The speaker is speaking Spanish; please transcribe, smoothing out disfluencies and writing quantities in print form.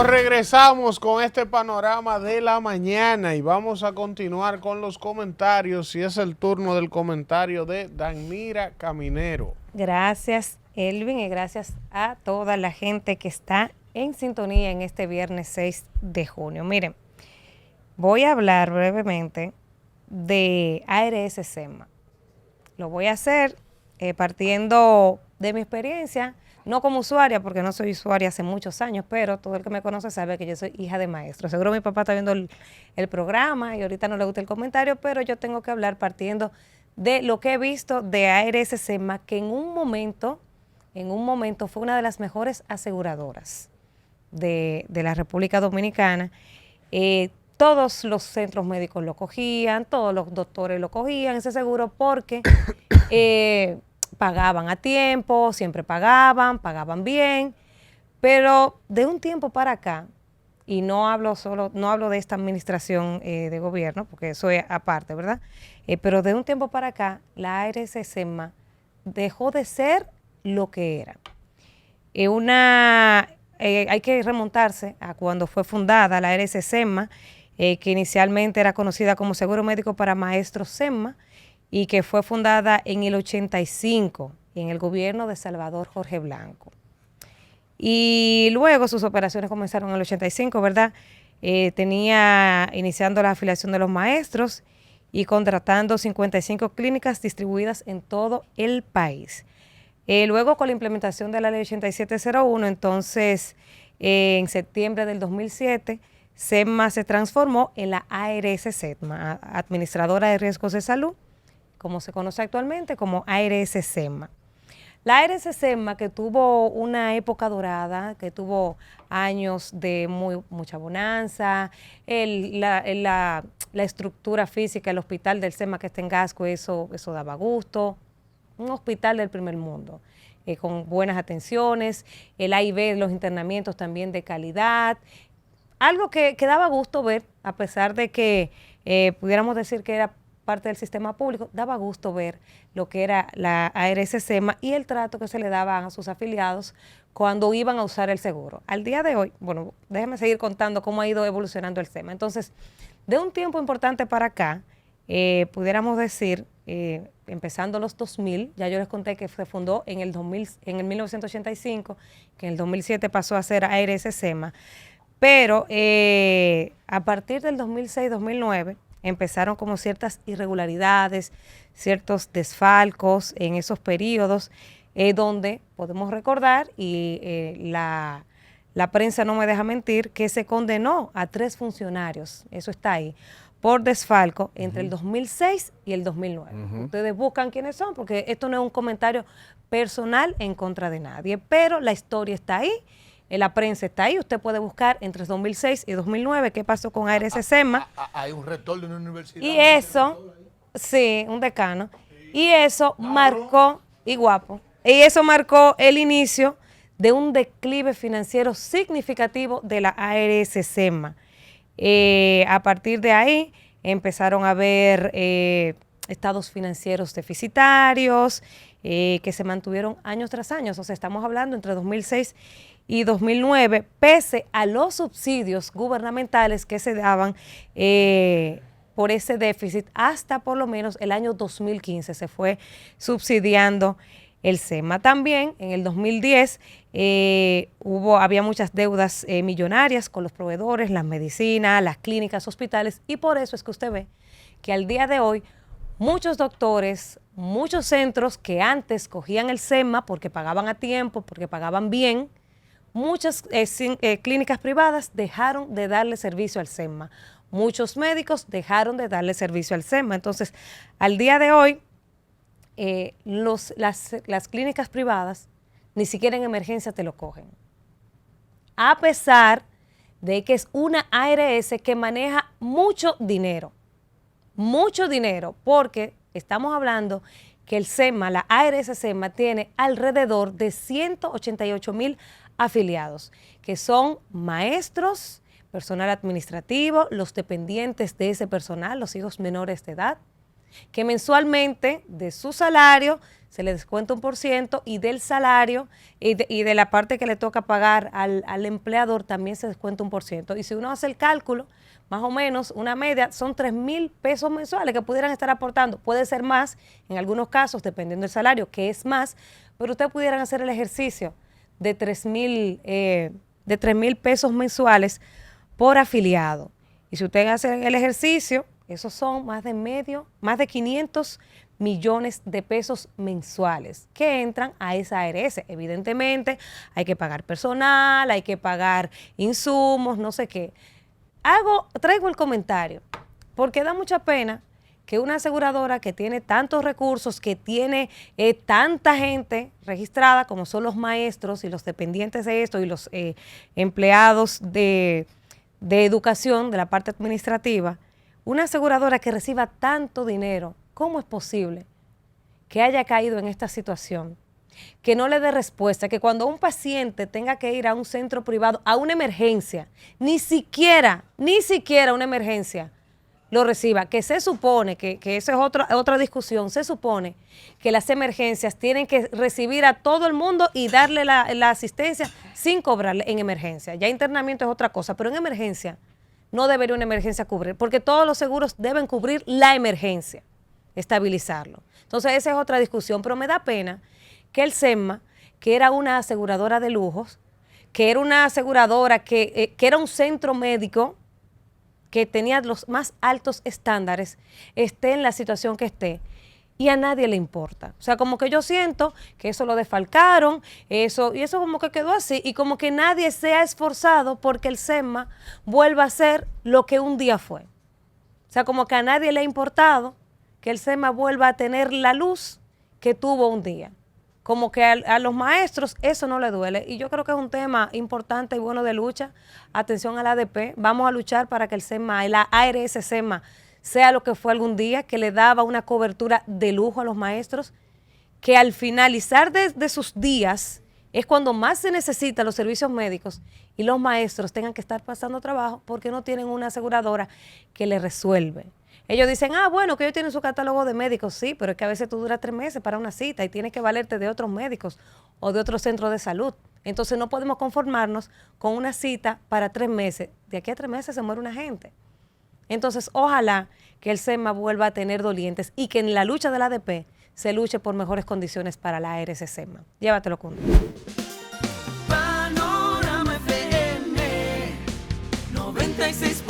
Bueno, regresamos con este panorama de la mañana y vamos a continuar con los comentarios y es el turno del comentario de Danmira Caminero. Gracias, Elvin, y gracias a toda la gente que está en sintonía en este viernes 6 de junio. Miren, voy a hablar brevemente de ARS SEMA. Lo voy a hacer partiendo de mi experiencia, no como usuaria, porque no soy usuaria hace muchos años, pero todo el que me conoce sabe que yo soy hija de maestro. Seguro mi papá está viendo el programa y ahorita no le gusta el comentario, pero yo tengo que hablar partiendo de lo que he visto de ARS SEMA, que en un momento fue una de las mejores aseguradoras de la República Dominicana. Todos los centros médicos lo cogían, todos los doctores lo cogían, ese seguro, porque pagaban a tiempo, siempre pagaban bien, pero de un tiempo para acá, y no hablo de esta administración de gobierno, porque eso es aparte, ¿verdad? Pero de un tiempo para acá, la ARS SEMA dejó de ser lo que era. Hay que remontarse a cuando fue fundada la ARS SEMA, que inicialmente era conocida como Seguro Médico para Maestros SEMA, y que fue fundada en el 85, en el gobierno de Salvador Jorge Blanco. Y luego sus operaciones comenzaron en el 85, ¿verdad? Iniciando la afiliación de los maestros y contratando 55 clínicas distribuidas en todo el país. Luego, con la implementación de la ley 8701, entonces, en septiembre del 2007, SEMA se transformó en la ARS SEMA, Administradora de Riesgos de Salud, como se conoce actualmente como ARS SEMA. La ARS SEMA, que tuvo una época dorada, que tuvo años de mucha bonanza, la estructura física, el hospital del SEMA que está en Gasco, eso daba gusto. Un hospital del primer mundo, con buenas atenciones, el A y B, los internamientos también de calidad. Algo que daba gusto ver, a pesar de que pudiéramos decir que era parte del sistema público, daba gusto ver lo que era la ARS SEMA y el trato que se le daba a sus afiliados cuando iban a usar el seguro. Al día de hoy, bueno, déjenme seguir contando cómo ha ido evolucionando el SEMA. Entonces, de un tiempo importante para acá, pudiéramos decir, empezando los 2000, ya yo les conté que se fundó en el 1985, que en el 2007 pasó a ser ARS SEMA, pero a partir del 2006-2009 empezaron como ciertas irregularidades, ciertos desfalcos en esos periodos, donde podemos recordar, y la prensa no me deja mentir, que se condenó a 3 funcionarios, eso está ahí, por desfalco entre el 2006 y el 2009. Ustedes buscan quiénes son, porque esto no es un comentario personal en contra de nadie, pero la historia está ahí, la prensa está ahí, usted puede buscar entre 2006 y 2009 qué pasó con ARS SEMA. Hay un rector de una universidad. Y eso, sí, un decano, y eso marcó, y guapo, y eso marcó el inicio de un declive financiero significativo de la ARS SEMA. A partir de ahí empezaron a haber estados financieros deficitarios que se mantuvieron años tras años. O sea, estamos hablando entre 2006 y 2009, pese a los subsidios gubernamentales que se daban por ese déficit, hasta por lo menos el año 2015 se fue subsidiando el SEMA. También en el 2010 había muchas deudas millonarias con los proveedores, las medicinas, las clínicas, hospitales, y por eso es que usted ve que al día de hoy muchos doctores, muchos centros que antes cogían el SEMA porque pagaban a tiempo, porque pagaban bien, muchas clínicas privadas dejaron de darle servicio al SEMA. Muchos médicos dejaron de darle servicio al SEMA. Entonces, al día de hoy, las clínicas privadas ni siquiera en emergencia te lo cogen. A pesar de que es una ARS que maneja mucho dinero, porque estamos hablando que el SEMA, la ARS SEMA, tiene alrededor de 188,000 afiliados, que son maestros, personal administrativo, los dependientes de ese personal, los hijos menores de edad, que mensualmente de su salario se le descuenta 1% y del salario y de la parte que le toca pagar al empleador también se descuenta 1%. Y si uno hace el cálculo, más o menos una media, son 3,000 pesos mensuales que pudieran estar aportando. Puede ser más, en algunos casos, dependiendo del salario, que es más, pero ustedes pudieran hacer el ejercicio de 3,000 pesos mensuales por afiliado. Y si ustedes hacen el ejercicio, esos son más de 500 millones de pesos mensuales que entran a esa ARS. Evidentemente, hay que pagar personal, hay que pagar insumos, no sé qué. Traigo el comentario, porque da mucha pena que una aseguradora que tiene tantos recursos, que tiene tanta gente registrada, como son los maestros y los dependientes de esto y los empleados de educación, de la parte administrativa, una aseguradora que reciba tanto dinero, ¿cómo es posible que haya caído en esta situación? Que no le dé respuesta, que cuando un paciente tenga que ir a un centro privado, a una emergencia, ni siquiera una emergencia, lo reciba, que se supone, que esa es otra discusión, se supone que las emergencias tienen que recibir a todo el mundo y darle la asistencia sin cobrarle en emergencia. Ya internamiento es otra cosa, pero en emergencia no debería una emergencia cubrir, porque todos los seguros deben cubrir la emergencia, estabilizarlo. Entonces esa es otra discusión, pero me da pena que el SEMA, que era una aseguradora de lujos, que era una aseguradora que era un centro médico que tenía los más altos estándares, esté en la situación que esté y a nadie le importa. O sea, como que yo siento que eso lo desfalcaron, y eso como que quedó así, y como que nadie se ha esforzado porque el SEMA vuelva a ser lo que un día fue. O sea, como que a nadie le ha importado que el SEMA vuelva a tener la luz que tuvo un día. Como que a los maestros eso no le duele, y yo creo que es un tema importante y bueno de lucha. Atención a la ADP, vamos a luchar para que el SEMA, la ARS SEMA, sea lo que fue algún día, que le daba una cobertura de lujo a los maestros, que al finalizar de sus días es cuando más se necesitan los servicios médicos y los maestros tengan que estar pasando trabajo porque no tienen una aseguradora que les resuelve. Ellos dicen, bueno, que ellos tienen su catálogo de médicos, sí, pero es que a veces tú duras 3 meses para una cita y tienes que valerte de otros médicos o de otros centros de salud. Entonces no podemos conformarnos con una cita para 3 meses. De aquí a 3 meses se muere una gente. Entonces, ojalá que el SEMA vuelva a tener dolientes y que en la lucha de la ADP se luche por mejores condiciones para la ARS SEMA. Llévatelo con Panorama FM 96.